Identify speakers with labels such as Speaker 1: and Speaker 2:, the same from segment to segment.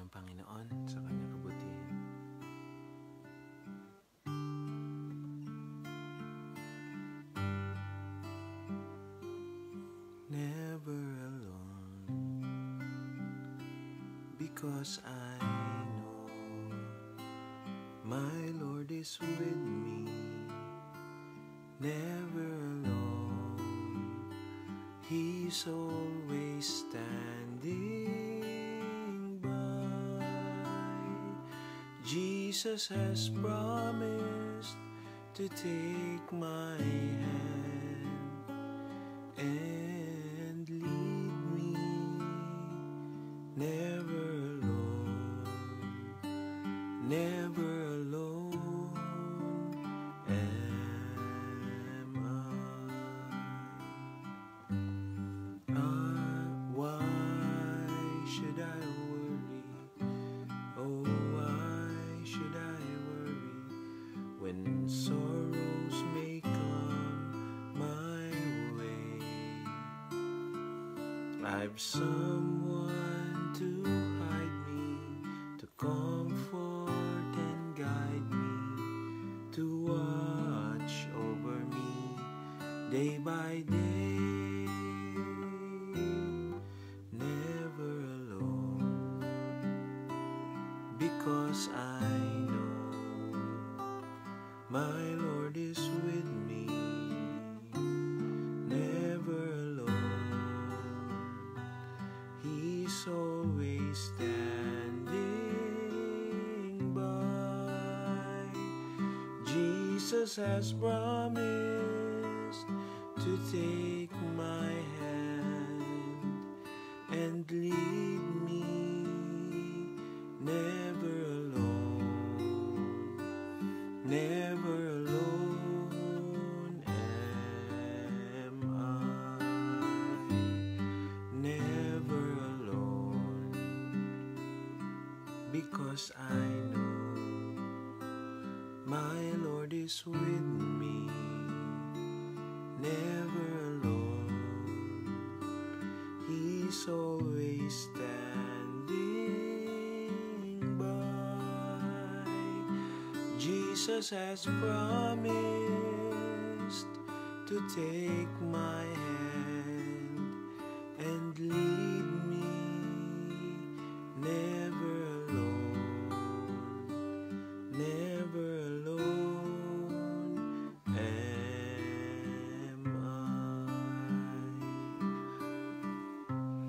Speaker 1: ng Panginoon sa kanyang kabutihan. Never alone, because I know my Lord is with me. Never alone, He's always standing by. Jesus has promised to take my hand and lead me. Never alone, never alone am I. Why should I worry? Oh, why should I worry when sorrows may come my way? I've someone to hide me, to comfort and guide me, to watch over me day by day. Never alone, because I know my Lord is with me. Never alone, He's always standing by. Jesus has promised to take my hand and lead me. Never alone, never alone am I. Never alone, because I know my Lord is with me. Never alone, He's always standing by. Jesus has promised to take my hand and lead me. Never alone, never alone am I.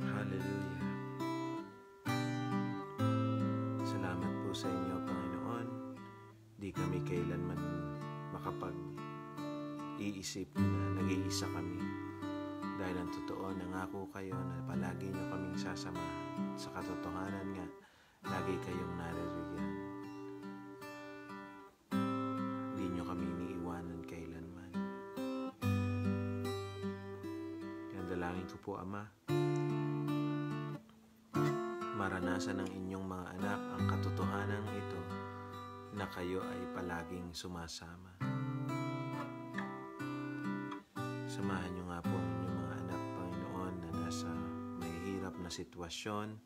Speaker 1: Hallelujah. Salamat po sa inyo, Panginoon. Di kami kailanman makapag-iisip na nag-iisa kami. Dahil ang totoo, nangako kayo na palagi nyo kaming sasamahan. Sa katotohanan nga, lagi kayong naririyan. Di nyo kami iniiwanan kailanman. Yan dalangin ko po, Ama. Maranasan ng inyong mga anak ang katotohanan ito na kayo ay palaging sumasama. Samahan nyo nga po ang inyong mga anak, Panginoon, na nasa may hirap na sitwasyon,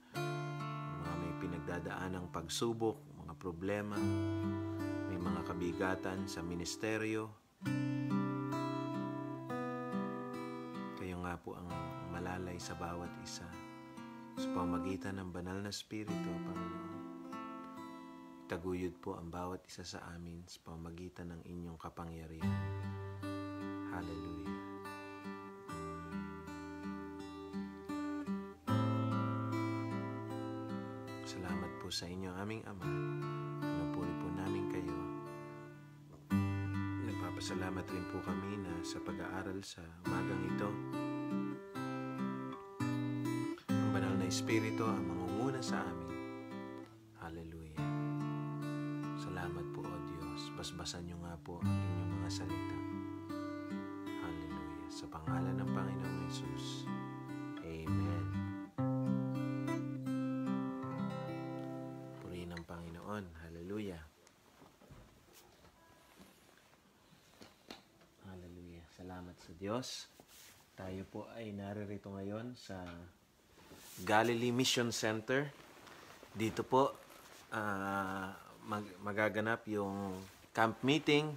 Speaker 1: mga may pinagdadaanang pagsubok, mga problema, may mga kabigatan sa ministeryo. Kayo nga po ang malalay sa bawat isa. Sa pamamagitan ng banal na Espiritu, Panginoon, itaguyod po ang bawat isa sa amin sa pamamagitan ng inyong kapangyarihan. Hallelujah. Salamat po sa inyo, aming Ama. Pinupuri po namin kayo. Nagpapasalamat rin po kami na sa pag-aaral sa umagang ito, Espiritu ang mangunguna sa amin. Hallelujah. Salamat po, O Diyos. Basbasan niyo nga po ang inyong mga salita. Hallelujah. Sa pangalan ng Panginoong Jesus. Amen. Purihin ang Panginoon. Hallelujah. Hallelujah. Salamat sa Diyos. Tayo po ay naririto ngayon sa Galilee Mission Center dito po magaganap yung camp meeting.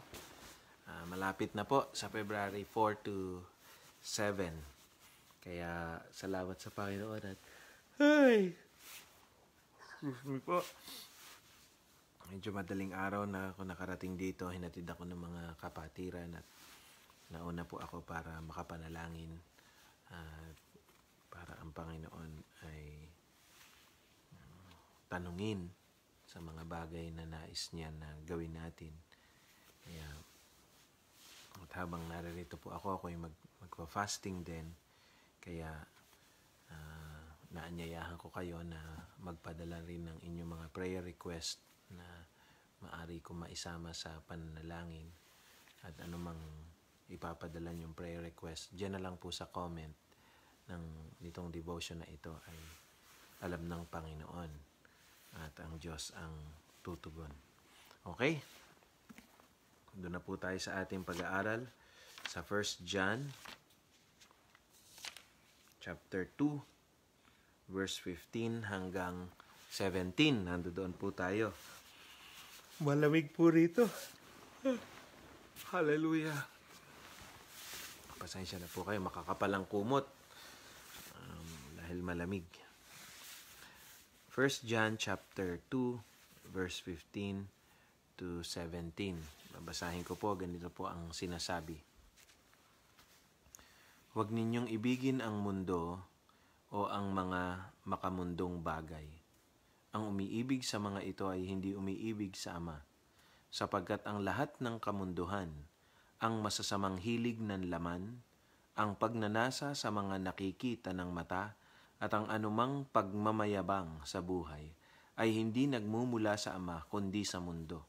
Speaker 1: Malapit na po sa February 4 to 7. Kaya salamat sa Panginoon at excuse me po. Medyo madaling araw na ako nakarating dito. Hinatid ako ng mga kapatiran at nauna po ako para makapanalangin para ang Panginoon ay tanungin sa mga bagay na nais niya na gawin natin. Kaya at habang naririto po ako yung magpa-fasting din. Kaya naanyayahan ko kayo na magpadala rin ng inyong mga prayer request na maari ko maisama sa pananalangin. At anumang ipapadala niyong prayer request, diyan na lang po sa comment nitong devotion na ito ay alam ng Panginoon at ang Diyos ang tutugon. Okay? Doon na po tayo sa ating pag-aaral sa 1 John chapter 2 verse 15 hanggang 17. Nandoon po tayo. Malamig po rito. Hallelujah. Pasensya na po kayo, makakapalang kumot dahil malamig. 1 John chapter 2 verse 15 to 17. Babasahin ko po, ganito po ang sinasabi. Huwag ninyong ibigin ang mundo o ang mga makamundong bagay. Ang umiibig sa mga ito ay hindi umiibig sa Ama, sapagkat ang lahat ng kamunduhan, ang masasamang hilig ng laman, ang pagnanasa sa mga nakikita ng mata, at ang anumang pagmamayabang sa buhay, ay hindi nagmumula sa Ama, kundi sa mundo.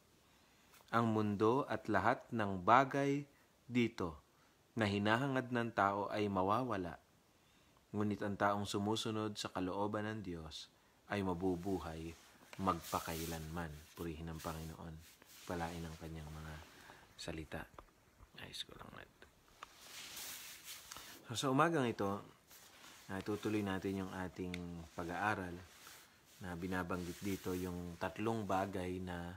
Speaker 1: Ang mundo at lahat ng bagay dito na hinahangad ng tao ay mawawala. Ngunit ang taong sumusunod sa kalooban ng Diyos ay mabubuhay magpakailanman. Purihin ng Panginoon. Palain ang kanyang mga salita. Ayos ko lang natin. So, sa umagang ito, tutuloy natin yung ating pag-aaral na binabanggit dito yung 3 bagay na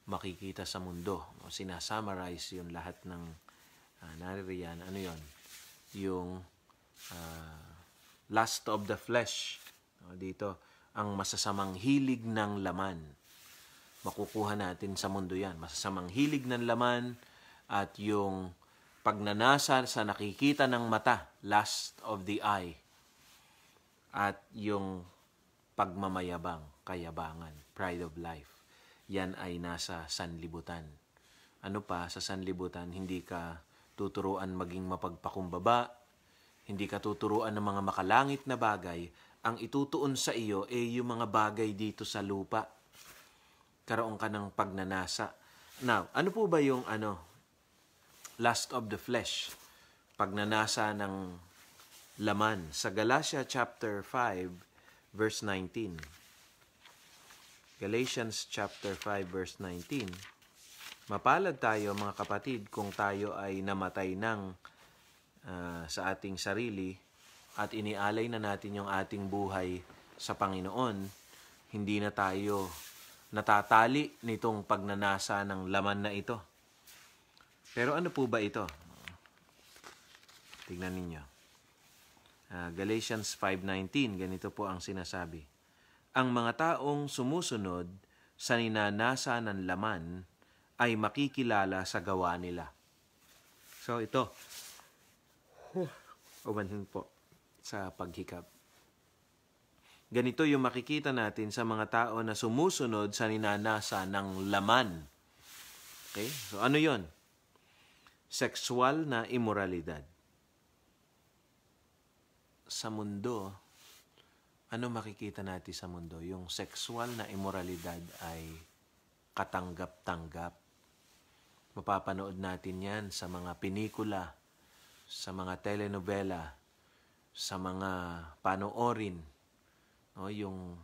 Speaker 1: makikita sa mundo. Sinasummarize yung lahat ng naririyan. Ano yon? Yung lust of the flesh. Dito, ang masasamang hilig ng laman. Makukuha natin sa mundo yan. Masasamang hilig ng laman at yung pagnanasa sa nakikita ng mata, lust of the eye. At yung pagmamayabang, kayabangan, pride of life. Yan ay nasa sanlibutan. Ano pa, sa sanlibutan, hindi ka tuturuan maging mapagpakumbaba, hindi ka tuturuan ng mga makalangit na bagay. Ang itutuon sa iyo ay yung mga bagay dito sa lupa. Karoon ka ng pagnanasa. Now, ano po ba yung lust of the flesh? Pagnanasa ng laman. Sa Galatia chapter 5, verse 19. Galatians chapter 5 verse 19. Mapalad tayo mga kapatid kung tayo ay namatay sa ating sarili at inialay na natin yung ating buhay sa Panginoon. Hindi na tayo natatali nitong pagnanasa ng laman na ito. Pero ano po ba ito? Tignan ninyo. Galatians 5:19, ganito po ang sinasabi. Ang mga taong sumusunod sa ninanasa ng laman ay makikilala sa gawa nila. So ito, umanhin po sa paghikap. Ganito yung makikita natin sa mga tao na sumusunod sa ninanasa ng laman. Okay? So ano yon? Sexual na immoralidad. Sa mundo, ano makikita natin sa mundo? Yung sexual na immoralidad ay katanggap-tanggap. Mapapanood natin yan sa mga pelikula, sa mga telenovela, sa mga panoorin, yung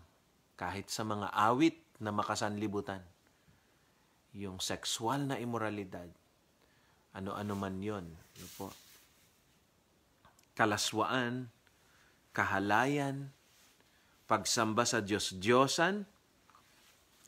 Speaker 1: kahit sa mga awit na makasanlibutan. Yung sexual na immoralidad, ano-ano man yun. Ano po? Kalaswaan, kahalayan, pagsamba sa Diyos-Diyosan,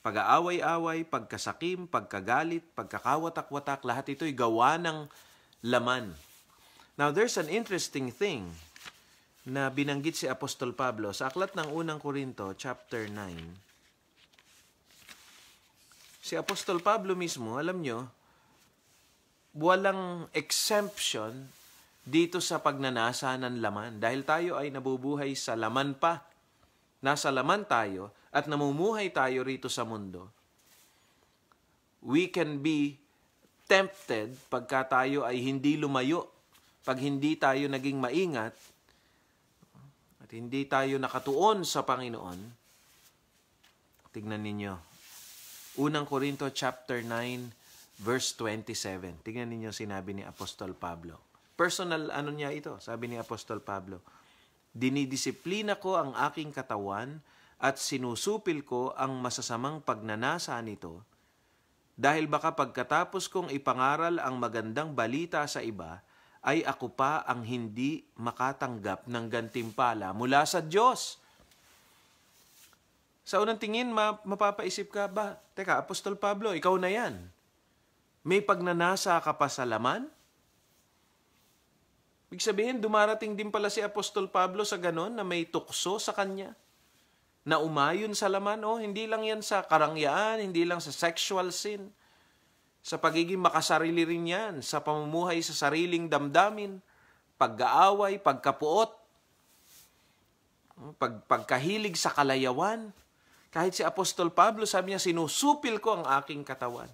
Speaker 1: Pag-aaway-away, pagkasakim, pagkagalit, pagkakawatak-watak, lahat ito'y gawa ng laman. Now, there's an interesting thing na binanggit si Apostol Pablo sa aklat ng unang Korinto, chapter 9. Si Apostol Pablo mismo, alam nyo, walang exemption dito sa pagnanasa ng laman. Dahil tayo ay nabubuhay sa laman pa. Nasa laman tayo at namumuhay tayo rito sa mundo. We can be tempted pagka tayo ay hindi lumayo. Pag hindi tayo naging maingat at hindi tayo nakatuon sa Panginoon. Tignan ninyo. Unang Korinto chapter 9 verse 27. Tignan ninyo sinabi ni Apostol Pablo. Personal niya ito, sabi ni Apostol Pablo. Dinidisiplina ko ang aking katawan at sinusupil ko ang masasamang pagnanasa nito dahil baka pagkatapos kong ipangaral ang magandang balita sa iba, ay ako pa ang hindi makatanggap ng gantimpala mula sa Diyos. Sa unang tingin, mapapaisip ka ba, teka, Apostol Pablo, ikaw na yan. May pagnanasa ka pa sa laman? Ibig sabihin, dumarating din pala si Apostol Pablo sa ganon na may tukso sa kanya. Na umayon sa laman, hindi lang yan sa karangyaan, hindi lang sa sexual sin. Sa pagiging makasarili rin yan, sa pamumuhay sa sariling damdamin, pag-aaway, pagkapuot, pagkahilig sa kalayawan. Kahit si Apostol Pablo, sabi niya, sinusupil ko ang aking katawan.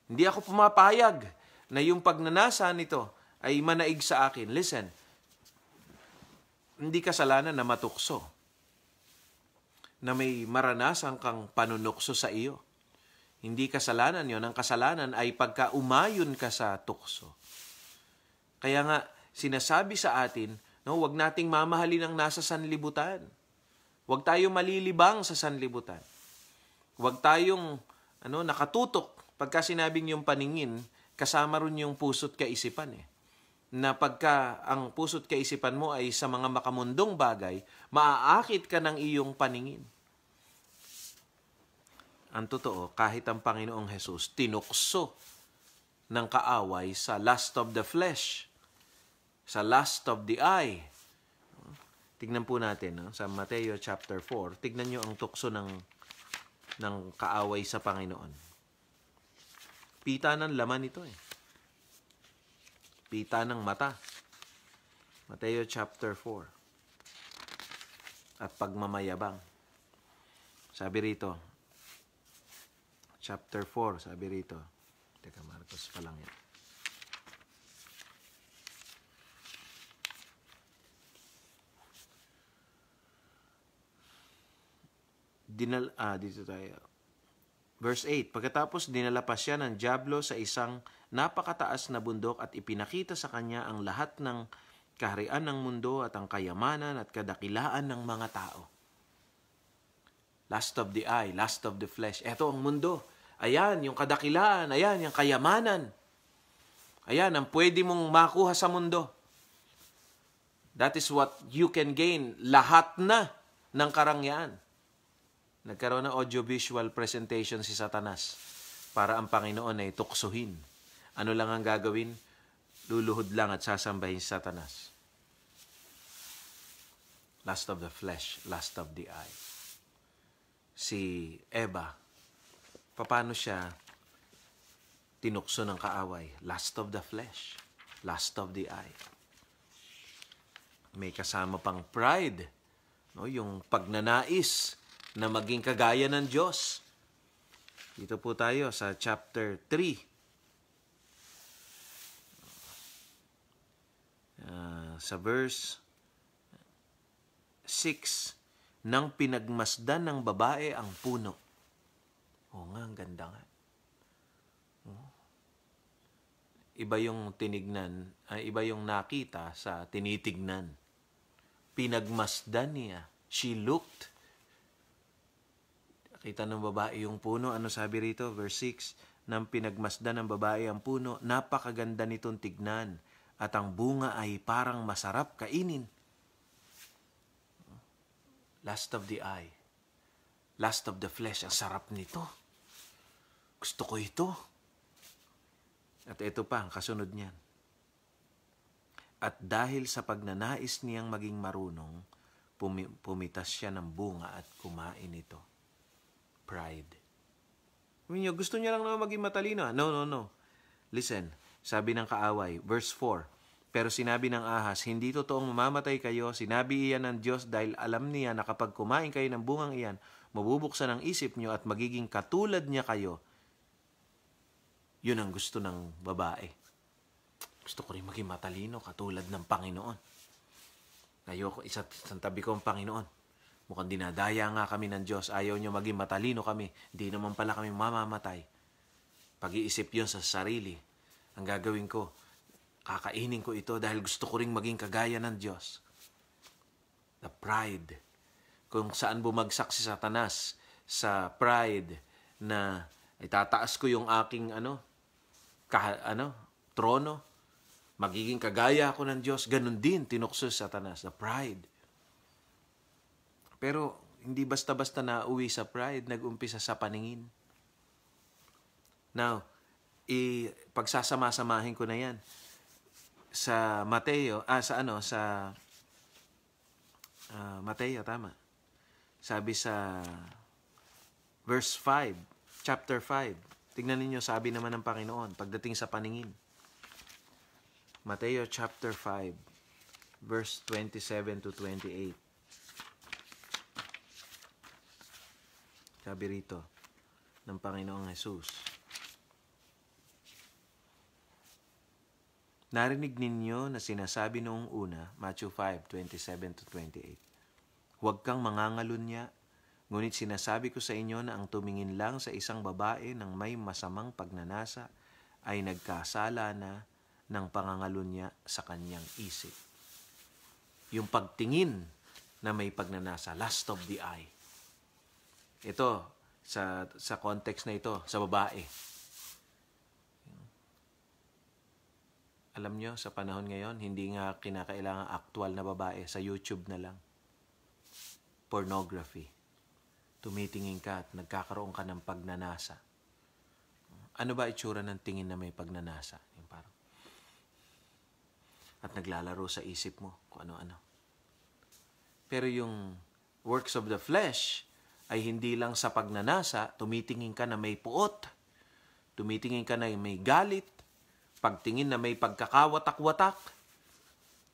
Speaker 1: Hindi ako pumapayag na yung pagnanasa nito ay manaig sa akin. Listen, hindi kasalanan na matukso, na may maranasan kang panunukso sa iyo. Hindi kasalanan yon. Ang kasalanan ay pagka umayon ka sa tukso. Kaya nga, sinasabi sa atin, huwag nating mamahalin ang nasa sanlibutan. Huwag tayong malilibang sa sanlibutan. Huwag tayong nakatutok. Pagka sinabing yung paningin, kasama rin yung puso't kaisipan Na pagka ang puso't kaisipan mo ay sa mga makamundong bagay, maaakit ka ng iyong paningin. Ang totoo, kahit ang Panginoong Jesus tinukso ng kaaway sa lust of the flesh, sa lust of the eye. Tignan po natin sa Mateo chapter 4. Tignan nyo ang tukso ng kaaway sa Panginoon. Pita ng laman ito Pita ng mata. Mateo chapter 4. At pagmamayabang. Sabi rito, chapter 4, sabi rito. Teka, Marcos pa lang yan. Dito tayo. Verse 8, pagkatapos dinala pa siya ng dyablo sa isang napakataas na bundok at ipinakita sa kanya ang lahat ng kaharian ng mundo at ang kayamanan at kadakilaan ng mga tao. Lust of the eye, lust of the flesh. Ito ang mundo. Ayan, yung kadakilaan. Ayan, yung kayamanan. Ayan, ang pwede mong makuha sa mundo. That is what you can gain. Lahat na ng karangyaan. Nagkaroon ng audiovisual presentation si Satanas para ang Panginoon ay tuksuhin. Ano lang ang gagawin? Luluhod lang at sasambahin si Satanas. Lust of the flesh, lust of the eye. Si Eva, paano siya tinukso ng kaaway? Lust of the flesh, lust of the eye. May kasama pang pride, yung pagnanais na maging kagaya ng Diyos. Dito po tayo sa chapter 3. Sa verse 6, nang pinagmasdan ng babae ang puno. Nga, ang ganda nga. Iba yung tinignan, iba yung nakita sa tinitignan. Pinagmasdan niya. She looked. Kita ng babae yung puno. Ano sabi rito? Verse 6, nang pinagmasdan ng babae ang puno, napakaganda nitong tignan at ang bunga ay parang masarap kainin. Lust of the eye. Lust of the flesh, ang sarap nito. Gusto ko ito. At ito pa, ang kasunod niyan. At dahil sa pagnanais niyang maging marunong, pumitas siya ng bunga at kumain ito. Pride. Gusto niya lang naman maging matalino. No. Listen, sabi ng kaaway, verse 4, pero sinabi ng ahas, hindi totoong mamamatay kayo. Sinabi iyan ng Diyos dahil alam niya na kapag kumain kayo ng bungang iyan, mabubuksan ang isip niyo at magiging katulad niya kayo. Yun ang gusto ng babae. Gusto ko rin maging matalino katulad ng Panginoon. Ayoko, isang tabi ko ang Panginoon. Mukhang dinadaya nga kami ng Diyos. Ayaw niyo maging matalino kami. Di naman pala kami mamamatay. Pag-iisip yun sa sarili. Ang gagawin ko, kakainin ko ito dahil gusto ko rin maging kagaya ng Diyos. The pride. Kung saan bumagsak si Satanas sa pride na itataas ko yung aking trono, magiging kagaya ako ng Diyos, ganun din tinukso si Satanas, the pride. Pero hindi basta-basta na uwi sa pride, nag-umpisa sa paningin. Now, pagsasama-samahin ko na yan sa Mateo, Mateo, tama. Sabi sa verse 5, chapter 5. Tingnan ninyo, sabi naman ng Panginoon pagdating sa paningin. Mateo chapter 5, verse 27 to 28. Sabi rito ng Panginoong Jesus, narinig ninyo na sinasabi noong una, Matthew 5, 27 to 28. Huwag kang mangangalunya, ngunit sinasabi ko sa inyo na ang tumingin lang sa isang babae ng may masamang pagnanasa ay nagkasala na ng pangangalunya sa kanyang isip. Yung pagtingin na may pagnanasa, lust of the eye. Ito, sa context na ito, sa babae. Alam nyo, sa panahon ngayon, hindi nga kinakailangan aktual na babae. Sa YouTube na lang. Pornography. Tumitingin ka at nagkakaroon ka ng pagnanasa. Ano ba itsura ng tingin na may pagnanasa? Yung parang, at naglalaro sa isip mo kung ano-ano. Pero yung works of the flesh ay hindi lang sa pagnanasa, tumitingin ka na may puot, tumitingin ka na may galit, pagtingin na may pagkakawatak-watak,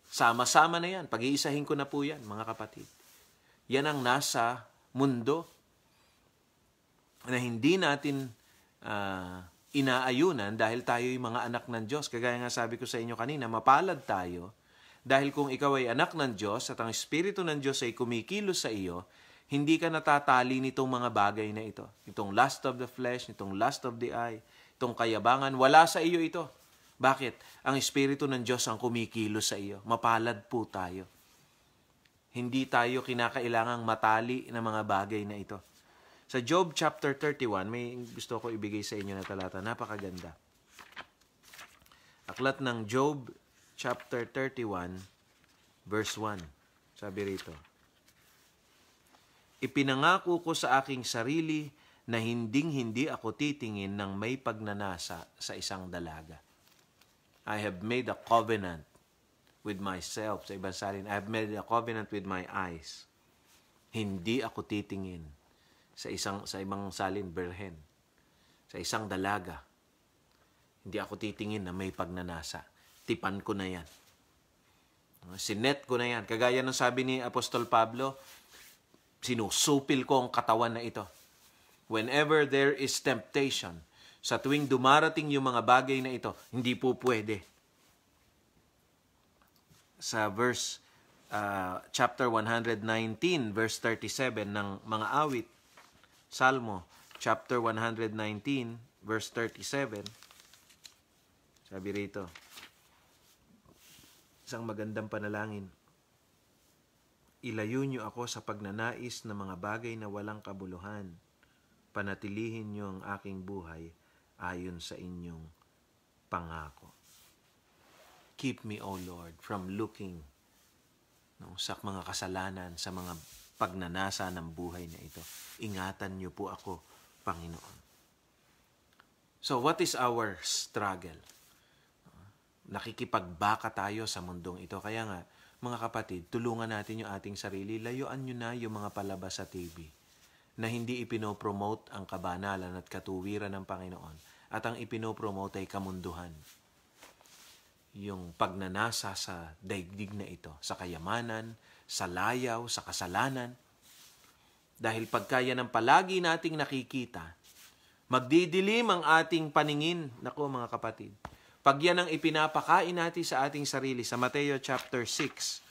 Speaker 1: sama-sama na yan. Pag-iisahin ko na po yan, mga kapatid. Yan ang nasa mundo na hindi natin inaayunan dahil tayo'y mga anak ng Diyos. Kagaya nga sabi ko sa inyo kanina, mapalad tayo dahil kung ikaw ay anak ng Diyos at ang Espiritu ng Diyos ay kumikilos sa iyo, hindi ka natatali nitong mga bagay na ito. Itong lust of the flesh, itong lust of the eye, itong kayabangan, wala sa iyo ito. Bakit? Ang Espiritu ng Diyos ang kumikilos sa iyo. Mapalad po tayo. Hindi tayo kinakailangang matali ng mga bagay na ito. Sa Job chapter 31, may gusto ko ibigay sa inyo na talata. Napakaganda. Aklat ng Job chapter 31, verse 1. Sabi rito, ipinangako ko sa aking sarili na hinding-hindi ako titingin ng may pagnanasa sa isang dalaga. I have made a covenant with myself. Sa ibang salin, I have made a covenant with my eyes. Hindi ako titingin sa ibang salin, berhen, sa isang dalaga. Hindi ako titingin na may pagnanasa. Tipan ko na yan. Sinet ko na yan. Kagaya ng sabi ni Apostol Pablo, sinusupil ko ang katawan na ito. Whenever there is temptation, sa tuwing dumarating yung mga bagay na ito, hindi po pwede. Sa verse, chapter 119, verse 37 ng mga awit, Salmo, chapter 119, verse 37, sabi rito, isang magandang panalangin, ilayo niyo ako sa pagnanais ng mga bagay na walang kabuluhan. Panatilihin niyo ang aking buhay ayon sa inyong pangako. Keep me, O Lord, from looking sa mga kasalanan, sa mga pagnanasa ng buhay na ito. Ingatan niyo po ako, Panginoon. So, what is our struggle? Nakikipagbaka tayo sa mundong ito. Kaya nga, mga kapatid, tulungan natin yung ating sarili. Layuan nyo na yung mga palabas sa TV na hindi ipinopromote ang kabanalan at katuwiran ng Panginoon. At ang ipinopromote ay kamunduhan. Yung pagnanasa sa daigdig na ito, sa kayamanan, sa layaw, sa kasalanan. Dahil pagkaya ng palagi nating nakikita, magdidilim ang ating paningin. Naku mga kapatid, pag yan ang ipinapakain natin sa ating sarili, sa Mateo chapter 6.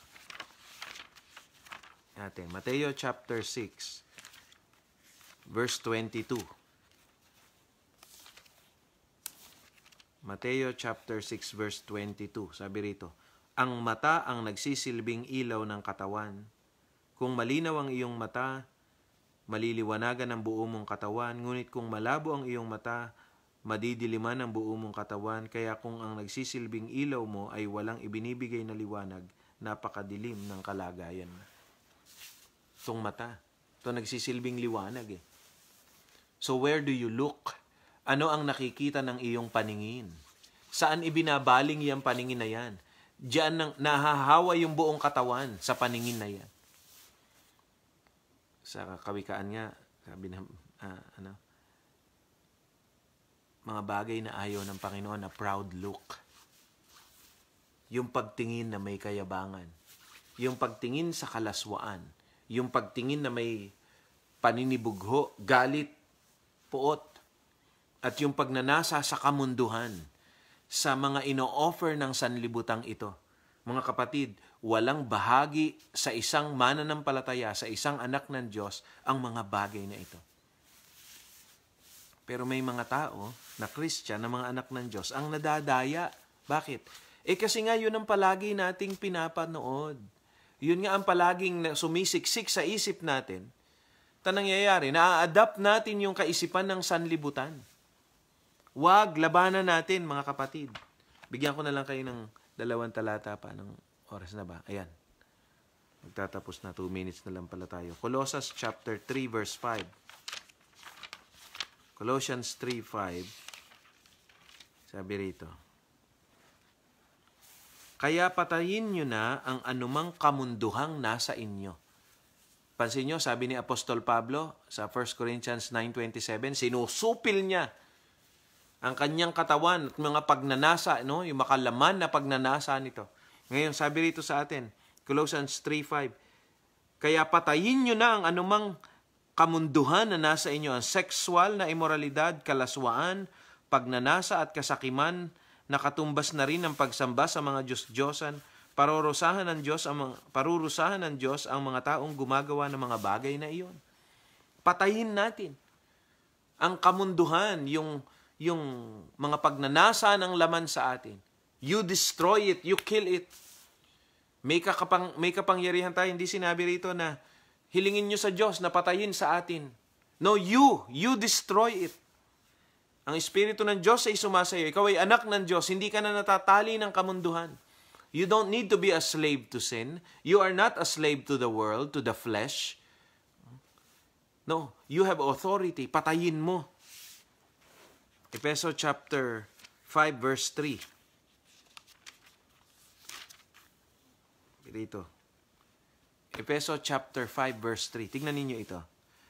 Speaker 1: Mateo chapter 6, verse 22. Mateo chapter 6, verse 22. Sabi rito, ang mata ang nagsisilbing ilaw ng katawan. Kung malinaw ang iyong mata, maliliwanagan ang buo mong katawan. Ngunit kung malabo ang iyong mata, madidiliman ang buo mong katawan. Kaya kung ang nagsisilbing ilaw mo ay walang ibinibigay na liwanag, napakadilim ng kalagayan mo. Itong mata, ito nagsisilbing liwanag eh. So where do you look? Ano ang nakikita ng iyong paningin? Saan ibinabaling yung paningin na yan? Diyan nahahawa yung buong katawan sa paningin na yan. Sa kawikaan nga, sabi na, mga bagay na ayaw ng Panginoon na proud look. Yung pagtingin na may kayabangan. Yung pagtingin sa kalaswaan. Yung pagtingin na may paninibugho, galit, puot. At yung pagnanasa sa kamunduhan sa mga ino-offer ng sanlibutang ito. Mga kapatid, walang bahagi sa isang mananampalataya, sa isang anak ng Diyos, ang mga bagay na ito. Pero may mga tao na Christian, na mga anak ng Diyos, ang nadadaya. Bakit? Kasi nga yun ang palagi nating pinapanood. Yun nga ang palaging sumisiksik sa isip natin. Nangyayari, na-adapt natin yung kaisipan ng sanlibutan. Huwag, labanan natin, mga kapatid. Bigyan ko na lang kayo ng 2 talata pa ng oras na ba? Ayan. Magtatapos na, 2 minutes na lang pala tayo. Colossians chapter 3 verse 5. Colossians 3:5. Sabi rito, kaya patayin nyo na ang anumang kamunduhang nasa inyo. Pansin nyo, sabi ni Apostol Pablo sa 1 Corinthians 9:27, sinusupil niya ang kanyang katawan at mga pagnanasa, no? Yung makalaman na pagnanasa nito. Ngayon, sabi rito sa atin, Colossians 3:5, kaya patayin nyo na ang anumang kamunduhan na nasa inyo, ang sexual na imoralidad, kalaswaan, pagnanasa at kasakiman, nakatumbas na rin ang pagsamba sa mga Diyos-Diyosan, parurusahan ng Diyos ang mga taong gumagawa ng mga bagay na iyon. Patayin natin ang kamunduhan, yung mga pagnanasa ng laman sa atin. You destroy it, you kill it. May kapangyarihan tayo, hindi sinabi rito na hilingin nyo sa Diyos na patayin sa atin. No, you destroy it. Ang Espiritu ng Diyos ay sumasayo. Ikaw ay anak ng Diyos, hindi ka na natatali ng kamunduhan. You don't need to be a slave to sin. You are not a slave to the world, to the flesh. No, you have authority. Patayin mo. Efeso chapter 5 verse 3. Dito. Efeso chapter 5 verse 3. Tingnan ninyo ito.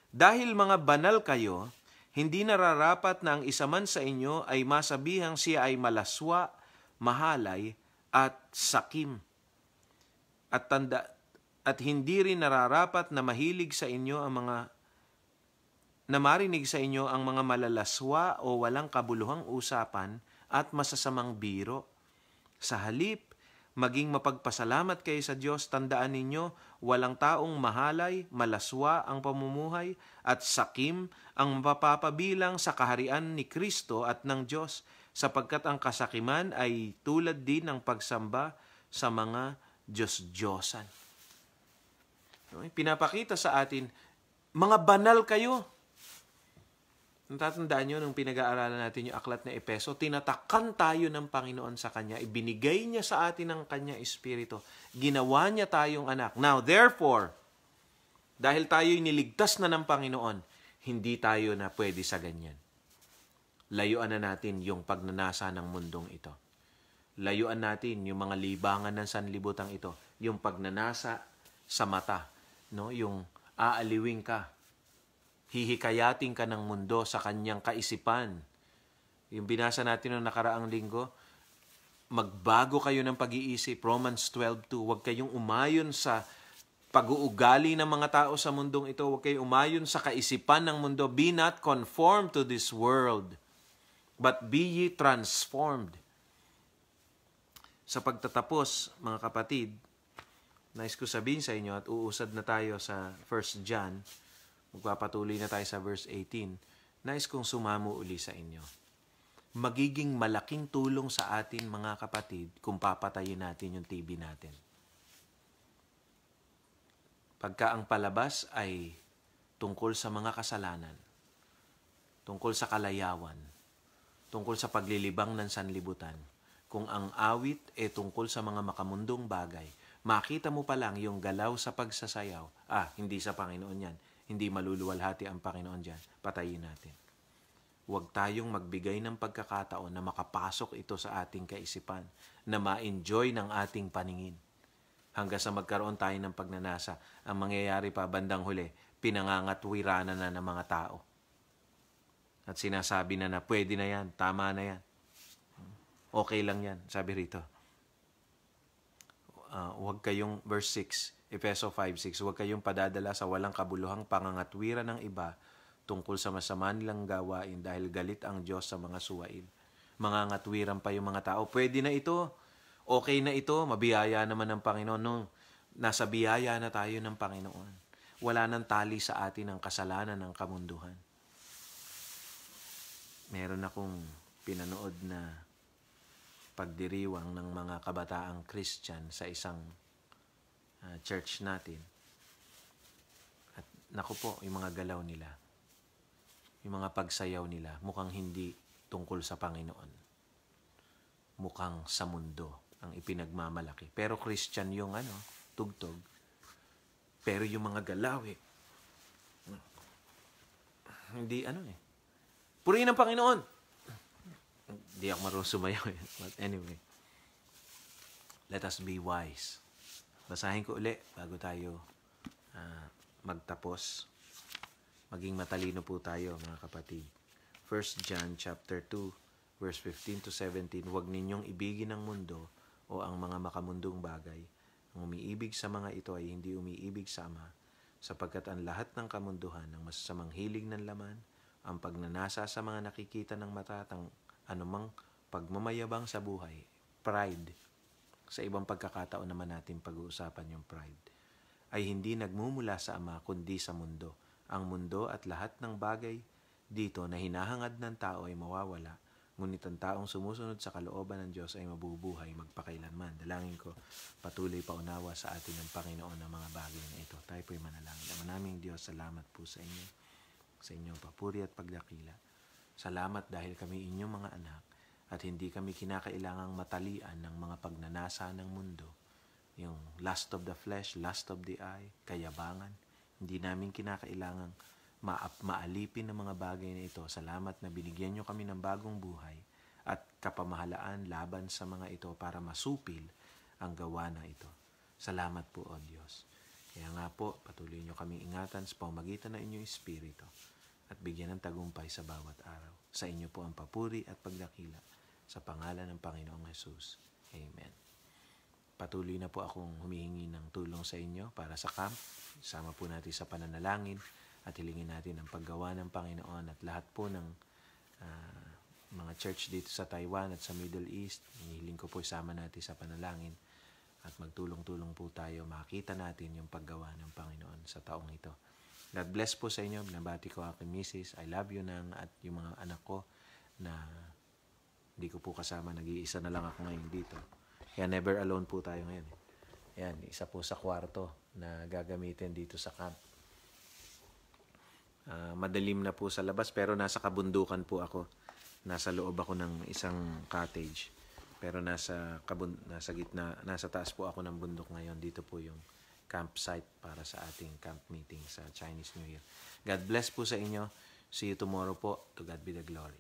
Speaker 1: Dahil mga banal kayo, hindi nararapat na ang isa man sa inyo ay masabihang siya ay malaswa, mahalay, at sakim. At hindi rin nararapat na mahilig sa inyo ang mga na marinig sa inyo ang mga malalaswa o walang kabuluhang usapan at masasamang biro. Sa halip, maging mapagpasalamat kayo sa Diyos, tandaan ninyo, walang taong mahalay, malaswa ang pamumuhay at sakim ang mapapabilang sa kaharian ni Kristo at ng Diyos, sapagkat ang kasakiman ay tulad din ng pagsamba sa mga Diyos-Diyosan. Pinapakita sa atin, mga banal kayo. Natatandaan nyo nung pinag-aaralan natin yung aklat na Efeso, tinatakan tayo ng Panginoon sa Kanya. Ibinigay niya sa atin ang Kanya Espiritu. Ginawa niya tayong anak. Now, therefore, Dahil tayo'y niligtas na ng Panginoon, hindi tayo na pwede sa ganyan. Layuan na natin yung pagnanasa ng mundong ito. Layuan natin yung mga libangan ng sanlibutan ito, yung pagnanasa sa mata, no? Yung aaliwing ka, hihikayatin ka ng mundo sa kanyang kaisipan. Yung binasa natin noong nakaraang linggo, magbago kayo ng pag-iisip, Romans 12:2, huwag kayong umayon sa pag-uugali ng mga tao sa mundong ito, huwag kayong umayon sa kaisipan ng mundo. Be not conformed to this world, but be ye transformed. Sa pagtatapos, mga kapatid, nais ko sabihin sa inyo at uusad na tayo sa 1 John, magpapatuloy na tayo sa verse 18, nais kong sumamo uli sa inyo. Magiging malaking tulong sa atin, mga kapatid, kung papatayin natin yung TV natin. Pagka ang palabas ay tungkol sa mga kasalanan, tungkol sa kalayawan, tungkol sa paglilibang ng sanlibutan, kung ang awit ay tungkol sa mga makamundong bagay, makita mo pa lang yung galaw sa pagsasayaw, hindi sa Panginoon yan, hindi maluluwalhati ang Panginoon dyan, patayin natin. Huwag tayong magbigay ng pagkakataon na makapasok ito sa ating kaisipan, na ma-enjoy ng ating paningin. Hanggang sa magkaroon tayo ng pagnanasa, ang mangyayari pa bandang huli, pinangangatwiranan na ng mga tao. At sinasabi na pwede na yan, tama na yan. Okay lang yan, sabi rito. Huwag kayong, verse 6, Efeso 5:6, huwag kayong padadala sa walang kabuluhang pangangatwiran ng iba tungkol sa masama nilang gawain dahil galit ang Diyos sa mga suwaid. Mangangatwiran pa yung mga tao. Pwede na ito. Okay na ito. Mabiyaya naman ng Panginoon. No, nasa biyaya na tayo ng Panginoon. Wala nang tali sa atin ang kasalanan ng kamunduhan. Meron akong pinanood na pagdiriwang ng mga kabataang Christian sa isang church natin. At naku po, yung mga galaw nila, yung mga pagsayaw nila, mukhang hindi tungkol sa Panginoon. Mukhang sa mundo ang ipinagmamalaki. Pero Christian yung tugtog. Pero yung mga galaw hindi purihin ang Panginoon. Hindi ako marunong sumayaw. But anyway, let us be wise. Basahin ko uli bago tayo magtapos. Maging matalino po tayo, mga kapatid. 1 John chapter 2, verse 15 to 17, huwag ninyong ibigin ang mundo o ang mga makamundong bagay. Ang umiibig sa mga ito ay hindi umiibig sa Ama, sapagkat ang lahat ng kamunduhan, ang masasamang hilig ng laman, ang pagnanasa sa mga nakikita ng mata, anumang pagmamayabang sa buhay, pride, sa ibang pagkakataon naman natin pag-uusapan yung pride, ay hindi nagmumula sa Ama kundi sa mundo. Ang mundo at lahat ng bagay dito na hinahangad ng tao ay mawawala, ngunit ang taong sumusunod sa kalooban ng Diyos ay mabubuhay magpakailanman. Dalangin ko, patuloy paunawa sa atin ng Panginoon ng mga bagay na ito. Tayo po'y manalangin. Ama naming Diyos, salamat po sa inyo, sa inyong papuri at pagdakila. Salamat dahil kami inyong mga anak at hindi kami kinakailangang matalian ng mga pagnanasa ng mundo. Yung lust of the flesh, lust of the eye, kayabangan. Hindi namin kinakailangang maalipin ng mga bagay na ito. Salamat na binigyan nyo kami ng bagong buhay at kapamahalaan laban sa mga ito para masupil ang gawa na ito. Salamat po, O Diyos. Kaya nga po, patuloy nyo kaming ingatan sa pamamagitan ng inyong Espiritu at bigyan ng tagumpay sa bawat araw. Sa inyo po ang papuri at pagdakila sa pangalan ng Panginoong Hesus. Amen. Patuloy na po akong humihingi ng tulong sa inyo para sa camp. Sama po natin sa pananalangin at hilingin natin ang paggawa ng Panginoon at lahat po ng mga church dito sa Taiwan at sa Middle East. Hinihiling ko po isama natin sa panalangin at magtulong-tulong po tayo makita natin yung paggawa ng Panginoon sa taong ito. God bless po sa inyo. Binabati ko aking misis. I love you nang at yung mga anak ko na hindi ko po kasama. Nag-iisa na lang ako ngayon dito. Kaya never alone po tayo ngayon. Yan, isa po sa kwarto na gagamitin dito sa camp. Madilim na po sa labas pero nasa kabundukan po ako. Nasa loob ako ng isang cottage. Pero nasa gitna, nasa taas po ako ng bundok ngayon. Dito po yung campsite para sa ating camp meeting sa Chinese New Year. God bless po sa inyo. See you tomorrow po. To God be the glory.